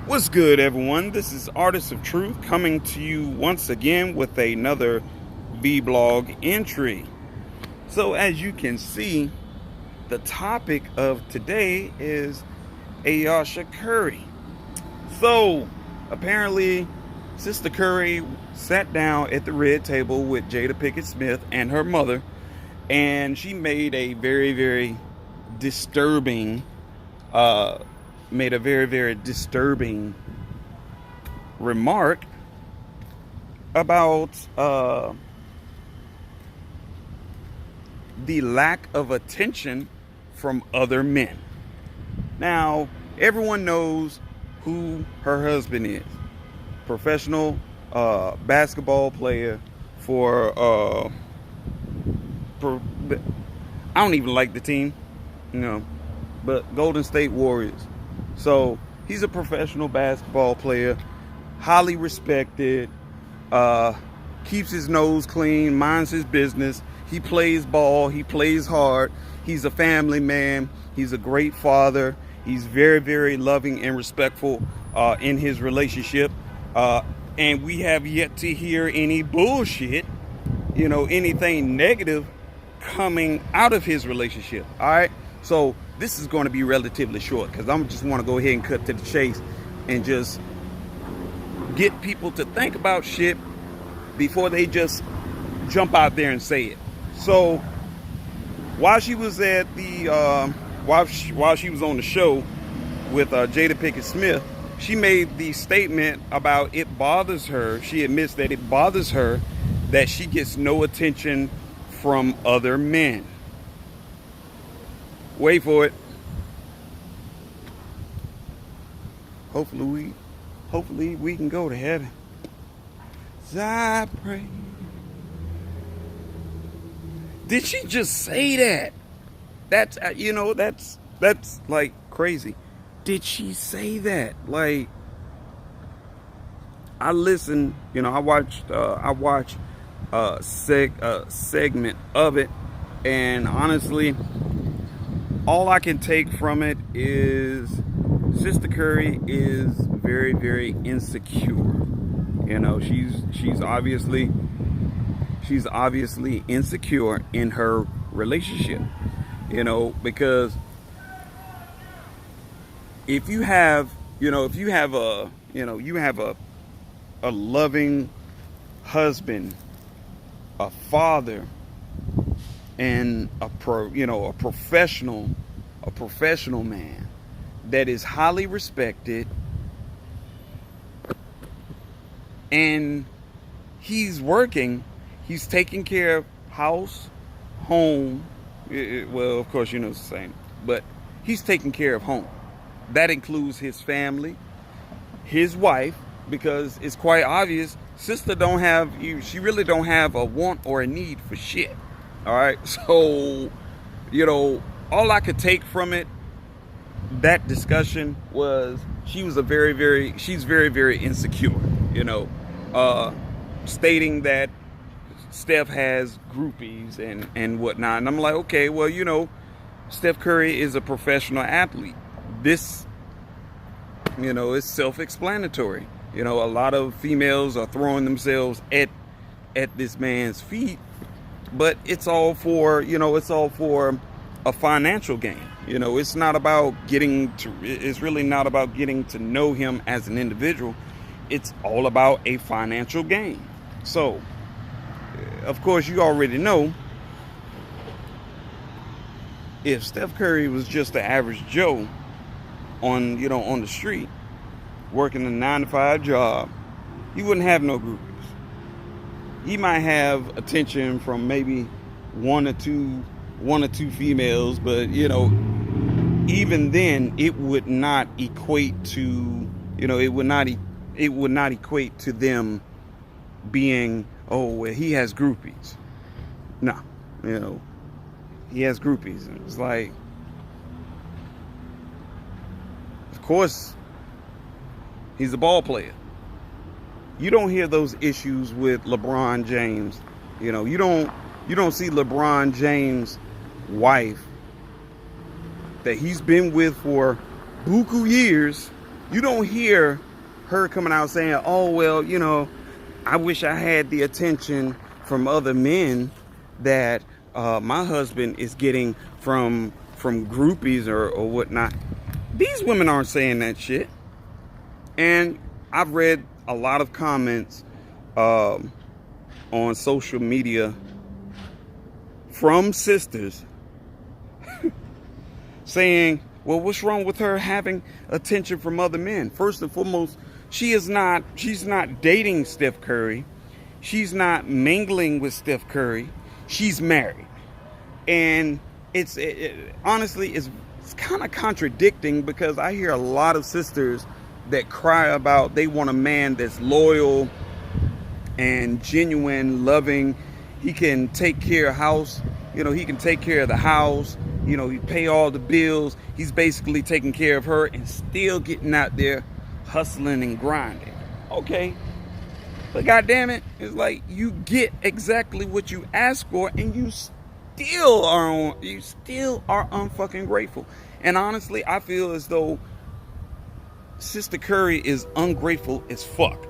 What's good, everyone? This is Artist of Truth coming to you once again with another vlog entry. So as you can see, the topic of today is Ayesha Curry. So apparently Sister Curry sat down at the red table with Jada Pinkett Smith and her mother, and she made a very disturbing remark about the lack of attention from other men. Now, everyone knows who her husband is. Professional basketball player for I don't even like the team, but Golden State Warriors. So he's a professional basketball player, highly respected, keeps his nose clean, minds his business. He plays ball, he plays hard. He's a family man. He's a great father. He's very loving and respectful in his relationship. And we have yet to hear any bullshit, anything negative coming out of his relationship. All right. So this is going to be relatively short because I just want to go ahead and cut to the chase and just get people to think about shit before they just jump out there and say it. So while she was at the while she was on the show with Jada Pinkett Smith, she made the statement about it bothers her. She admits that it bothers her that she gets no attention from other men. Wait for it. Hopefully we can go to heaven. As I pray. Did she just say that? That's that's like crazy. Did she say that? Like, I listened, I watched a segment of it, and honestly, all I can take from it is Sister Curry is very insecure. She's obviously insecure in her relationship. Because if you have a loving husband, a father, and a professional man that is highly respected, and he's working, he's taking care of house, home, well, of course, it's the same, but he's taking care of home. That includes his family, his wife, because it's quite obvious sister she really don't have a want or a need for shit. All right. So, all I could take from it, that discussion, was she's very insecure, stating that Steph has groupies and whatnot. And I'm like, okay, well, Steph Curry is a professional athlete. This, is self-explanatory. A lot of females are throwing themselves at this man's feet, but it's all for a financial gain. It's not about it's really not about getting to know him as an individual. It's all about a financial gain. So, of course, you already know, if Steph Curry was just the average Joe on the street, working a 9-to-5 job, he wouldn't have no groupies. He might have attention from maybe one or two females, but even then it would not equate to it would not equate to them being, oh, well, he has groupies. No, he has groupies, and it's like, of course, he's a ball player. You don't hear those issues with LeBron James. You don't see LeBron James' wife that he's been with for buku years You don't hear her coming out saying, oh, well, I wish I had the attention from other men that my husband is getting from groupies or whatnot. These women aren't saying that shit. And I've read a lot of comments on social media from sisters saying, well, what's wrong with her having attention from other men? First and foremost, she's not dating Steph Curry. She's not mingling with Steph Curry. She's married. And honestly, it's kind of contradicting, because I hear a lot of sisters that cry about they want a man that's loyal and genuine, loving. He can take care of house. He can take care of the house. He pay all the bills. He's basically taking care of her and still getting out there hustling and grinding. Okay. But goddamn it, it's like you get exactly what you ask for, and you still are unfucking grateful. And honestly, I feel as though Sister Curry is ungrateful as fuck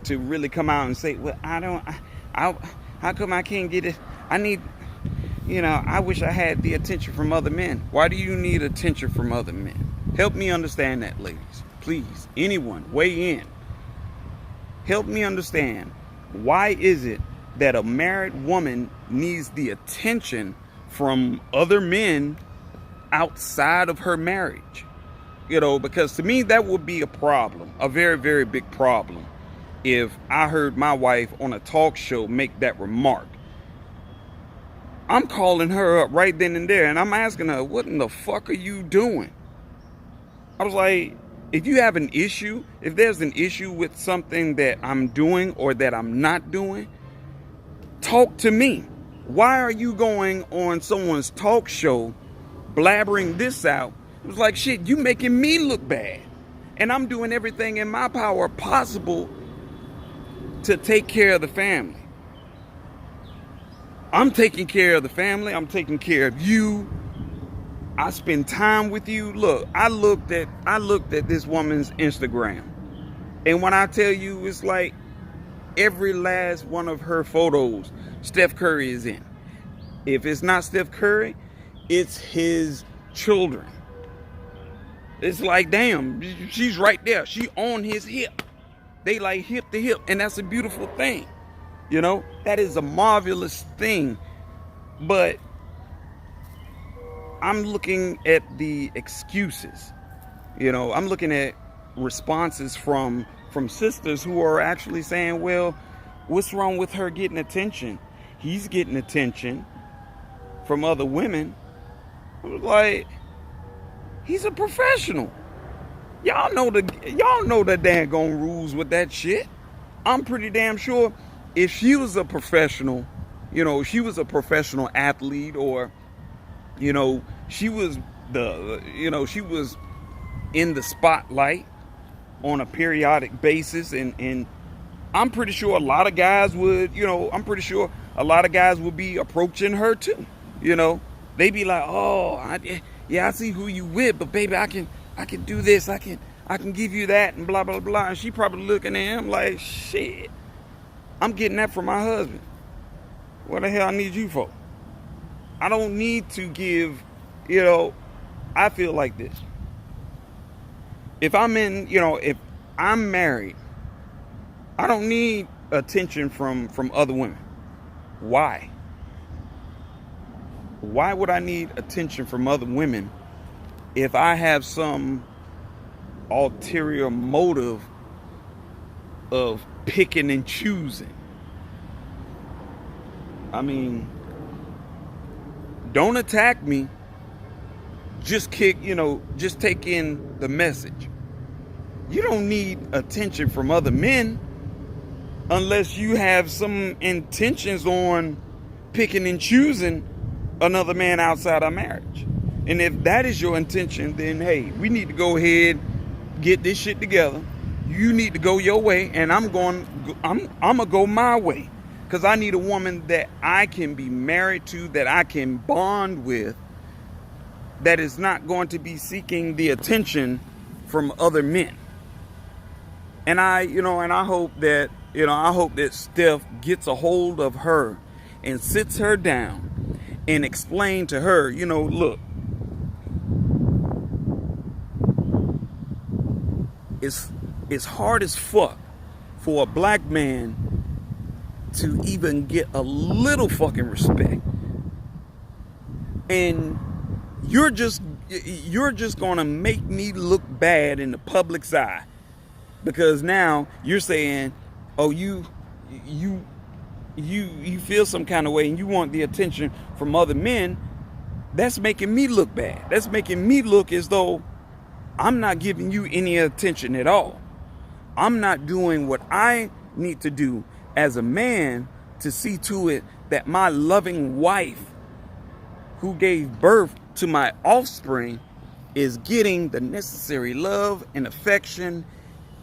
to really come out and say, well, how come I can't get it? I wish I had the attention from other men. Why do you need attention from other men? Help me understand that, ladies. Please, anyone, weigh in. Help me understand. Why is it that a married woman needs the attention from other men outside of her marriage? Because to me, that would be a problem, a very, very big problem, if I heard my wife on a talk show make that remark. I'm calling her up right then and there, and I'm asking her, what in the fuck are you doing? I was like, if you have an issue, if there's an issue with something that I'm doing or that I'm not doing, talk to me. Why are you going on someone's talk show blabbering this out? It was like, shit, you making me look bad. And I'm doing everything in my power possible to take care of the family. I'm taking care of the family. I'm taking care of you. I spend time with you. Look, I looked at this woman's Instagram. And when I tell you, it's like every last one of her photos, Steph Curry is in. If it's not Steph Curry, it's his children. It's like, damn, she's right there. She on his hip. They like hip to hip. And that's a beautiful thing. That is a marvelous thing. But I'm looking at the excuses. I'm looking at responses from sisters who are actually saying, well, what's wrong with her getting attention? He's getting attention from other women. I was like, he's a professional. Y'all know the daggone rules with that shit. I'm pretty damn sure if she was a professional, she was a professional athlete, or she was she was in the spotlight on a periodic basis, and I'm pretty sure a lot of guys would, be approaching her too. They'd be like, oh, I see who you with, but baby, I can do this, I can give you that, and blah blah blah. And she probably looking at him like, shit, I'm getting that from my husband. What the hell I need you for? I don't need to give, I feel like this. If I'm married, I don't need attention from other women. Why? Why would I need attention from other women if I have some ulterior motive of picking and choosing? I mean, don't attack me. Just take in the message. You don't need attention from other men unless you have some intentions on picking and choosing another man outside our marriage. And if that is your intention, then hey, we need to go ahead, get this shit together. You need to go your way, and I'm gonna go my way. Because I need a woman that I can be married to, that I can bond with, that is not going to be seeking the attention from other men. And I hope that, Steph gets a hold of her and sits her down and explain to her, look, it's hard as fuck for a black man to even get a little fucking respect. And you're just gonna make me look bad in the public's eye, because now you're saying, oh, you feel some kind of way and you want the attention from other men. That's making me look bad. That's making me look as though I'm not giving you any attention at all. I'm not doing what I need to do as a man to see to it that my loving wife, who gave birth to my offspring, is getting the necessary love and affection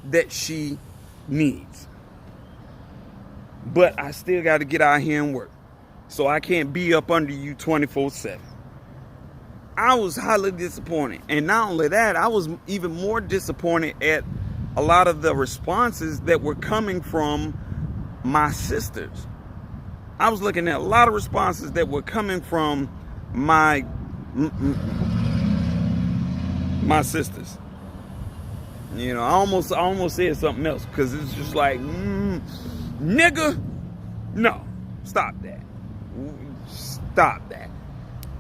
that she needs. But I still got to get out here and work. So I can't be up under you 24/7. I was highly disappointed. And not only that, I was even more disappointed at a lot of the responses that were coming from my sisters. I was looking at a lot of responses that were coming from my sisters. I almost said something else, because it's just like, nigga, no, stop that. Stop that.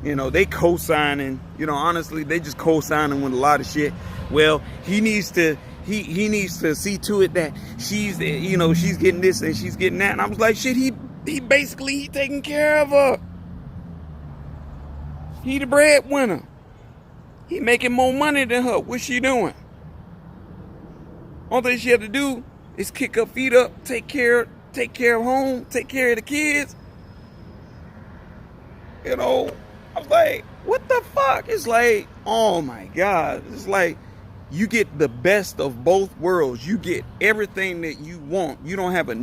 They co-signing, honestly, they just co-signing with a lot of shit. Well, he needs to see to it that she's getting this and she's getting that. And I was like, shit, he basically taking care of her. He the breadwinner. He making more money than her. What's she doing? All thing she had to do is kick her feet up, take care of home, take care of the kids. I was like, what the fuck? It's like, oh my God. It's like you get the best of both worlds. You get everything that you want. You don't have a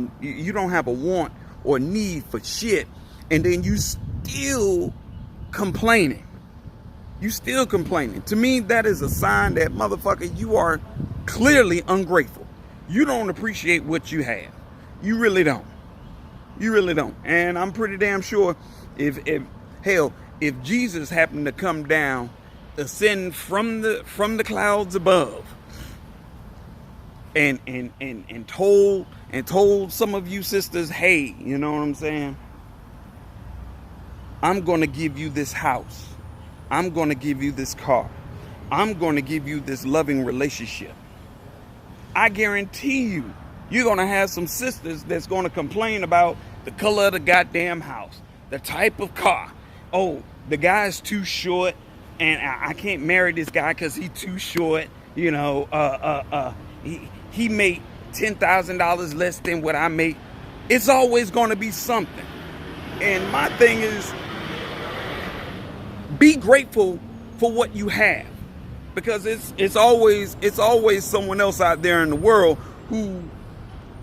want or need for shit. And then you still complaining. To me, that is a sign that, motherfucker, you are clearly ungrateful. You don't appreciate what you have. You really don't. And I'm pretty damn sure if Jesus happened to come down, ascend from the clouds above, and told some of you sisters, hey, you know what I'm saying? I'm gonna give you this house. I'm gonna give you this car. I'm gonna give you this loving relationship. I guarantee you're gonna have some sisters that's gonna complain about the color of the goddamn house, the type of car. Oh, the guy's too short, and I can't marry this guy because he's too short. He made $10,000 less than what I make. It's always gonna be something. And my thing is, be grateful for what you have, because it's always someone else out there in the world who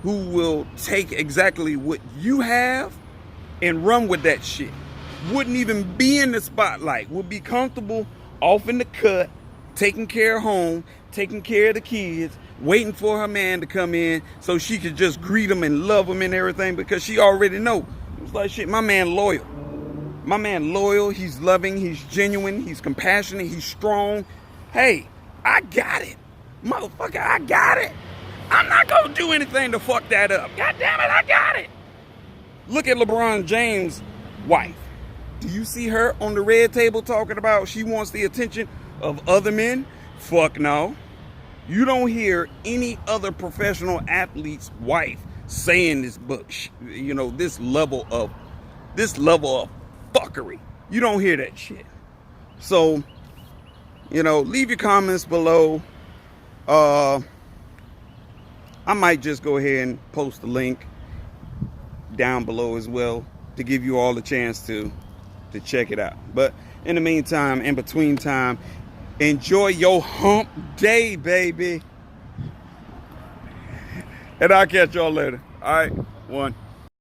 will take exactly what you have and run with that shit. Wouldn't even be in the spotlight. Would be comfortable off in the cut, taking care of home, taking care of the kids, waiting for her man to come in so she could just greet him and love him and everything, because she already know. It's like, shit, my man loyal. He's loving, he's genuine, he's compassionate, he's strong. Hey, I got it. Motherfucker, I got it. I'm not gonna do anything to fuck that up. God damn it, I got it. Look at LeBron James' wife. Do you see her on the red table talking about she wants the attention of other men? Fuck no. You don't hear any other professional athlete's wife saying this, but this level of fuckery. You don't hear that shit. So, leave your comments below. I might just go ahead and post the link down below as well to give you all the chance to check it out. But in the meantime, in between time, enjoy your hump day, baby. And I'll catch y'all later. All right, one.